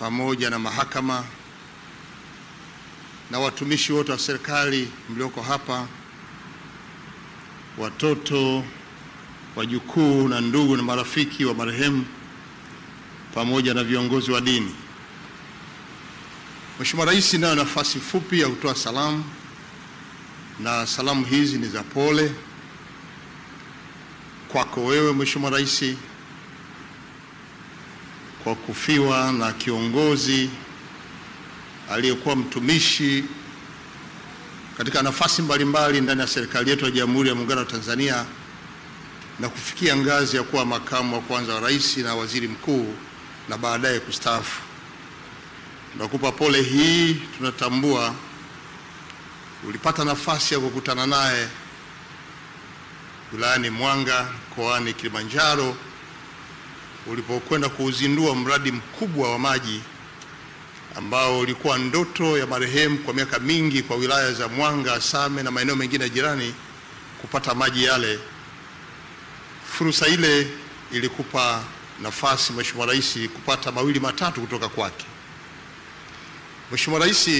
pamoja na mahakama na watumishi wote wa serikali mlioko hapa, watoto, wajukuu na ndugu na marafiki wa marehemu, pamoja na viongozi wa dini. Mheshimiwa Rais, nayo nafasi fupi ya kutoa salamu, na salamu hizi ni za pole kwako wewe Mheshimiwa Rais kwa kufiwa na kiongozi aliyekuwa mtumishi katika nafasi mbalimbali ndani ya serikali yetu ya Jamhuri ya Muungano wa Tanzania na kufikia ngazi ya kuwa makamu wa kwanza wa rais na waziri mkuu na baadaye kustaafu. Tunakupa pole hii. Tunatambua ulipata nafasi ya kukutana naye wilayani Mwanga mkoani Kilimanjaro ulipokwenda kuuzindua mradi mkubwa wa maji ambao ulikuwa ndoto ya marehemu kwa miaka mingi kwa wilaya za Mwanga, Same na maeneo mengine jirani kupata maji yale. Fursa ile ilikupa nafasi Mheshimiwa Rais kupata mawili matatu kutoka kwake. Mheshimiwa Rais,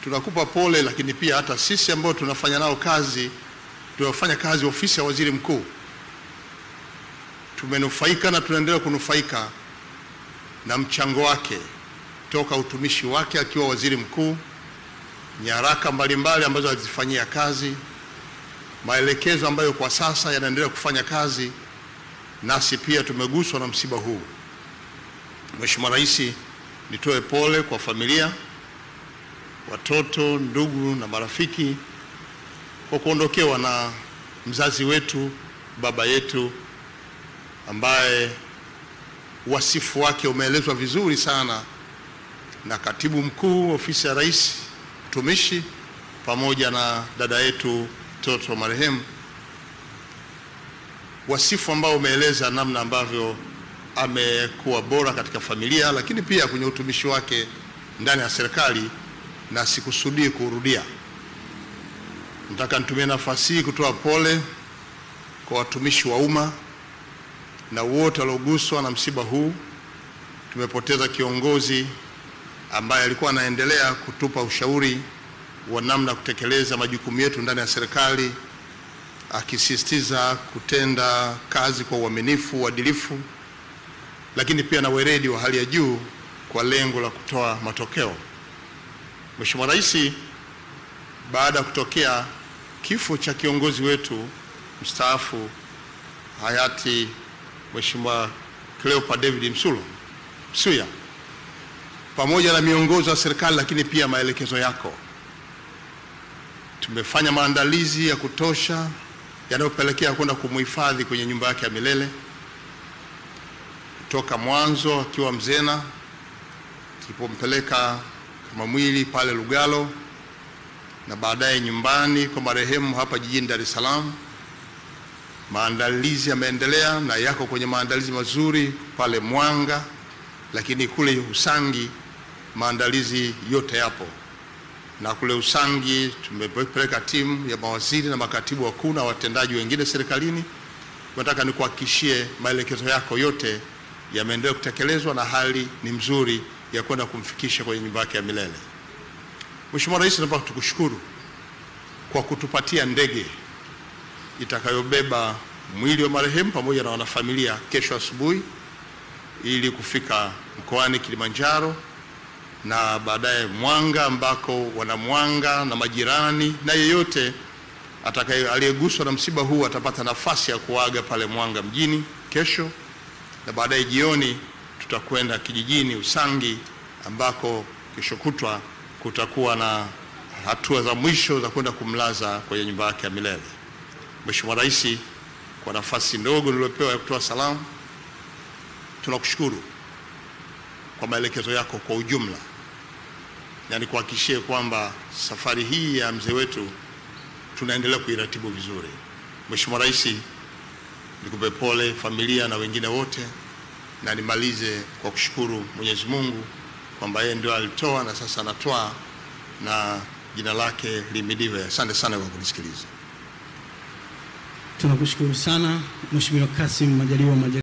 tunakupa pole, lakini pia hata sisi ambao tunafanya kazi ofisi ya waziri mkuu tumenufaika na tunaendelea kunufaika na mchango wake toka utumishi wake akiwa waziri mkuu, nyaraka mbalimbali ambazo alizifanyia kazi, maelekezo ambayo kwa sasa yanaendelea kufanya kazi, nasi pia tumeguswa na msiba huu. Mheshimiwa Rais, nitoe pole kwa familia, watoto, ndugu na marafiki kwa kuondokewa na mzazi wetu, baba yetu, ambaye wasifu wake umeelezwa vizuri sana na katibu mkuu ofisi ya rais utumishi pamoja na dada yetu mtoto wa marehemu, wasifu ambao umeeleza namna ambavyo amekuwa bora katika familia, lakini pia kwenye utumishi wake ndani ya serikali, na sikusudii kurudia. Nataka nitumie nafasi hii kutoa pole kwa watumishi wa umma na wote walioguswa na msiba huu. Tumepoteza kiongozi ambaye alikuwa anaendelea kutupa ushauri wa namna kutekeleza majukumu yetu ndani ya serikali, akisisitiza kutenda kazi kwa uaminifu, uadilifu, lakini pia na weledi wa hali ya juu kwa lengo la kutoa matokeo. Mheshimiwa Rais, baada ya kutokea kifo cha kiongozi wetu mstaafu hayati Mheshimiwa Cleopa David Msuya, pamoja na miongozo ya serikali lakini pia maelekezo yako, tumefanya maandalizi ya kutosha yanayopelekea kwenda kumhifadhi kwenye nyumba yake ya milele. Kutoka mwanzo akiwa Mzena, tulipompeleka kama mwili pale Lugalo, na baadaye nyumbani kwa marehemu hapa jijini Dar es Salaam. Maandalizi yameendelea na yako kwenye maandalizi mazuri pale Mwanga, lakini kule Usangi maandalizi yote yapo, na kule Usangi tumepeleka timu ya mawaziri na makatibu wakuu na watendaji wengine serikalini. Nataka nikuhakikishie maelekezo yako yote yameendelea kutekelezwa na hali ni mzuri ya kwenda kumfikisha kwenye nyumba yake ya milele. Mheshimiwa Rais, naomba tukushukuru kwa kutupatia ndege itakayobeba mwili wa marehemu pamoja na wanafamilia kesho asubuhi ili kufika mkoani Kilimanjaro na baadaye Mwanga, ambako wana Mwanga na majirani na yeyote aliyeguswa na msiba huu atapata nafasi ya kuaga pale Mwanga mjini kesho, na baadaye jioni tutakwenda kijijini Usangi ambako kesho kutwa kutakuwa na hatua za mwisho za kwenda kumlaza kwenye nyumba yake ya milele. Mheshimiwa Rais, kwa nafasi ndogo niliyopewa ya kutoa salamu, tunakushukuru kwa maelekezo yako kwa ujumla, na nikuhakikishie kwamba safari hii ya mzee wetu tunaendelea kuiratibu vizuri. Mheshimiwa Rais, nikupe pole familia na wengine wote, na nimalize kwa kushukuru Mwenyezi Mungu kwamba yeye ndio alitoa na sasa anatoa, na jina lake lihimidiwe. Asante sana kwa kunisikiliza. Tunakushukuru sana Mheshimiwa Kassim Majaliwa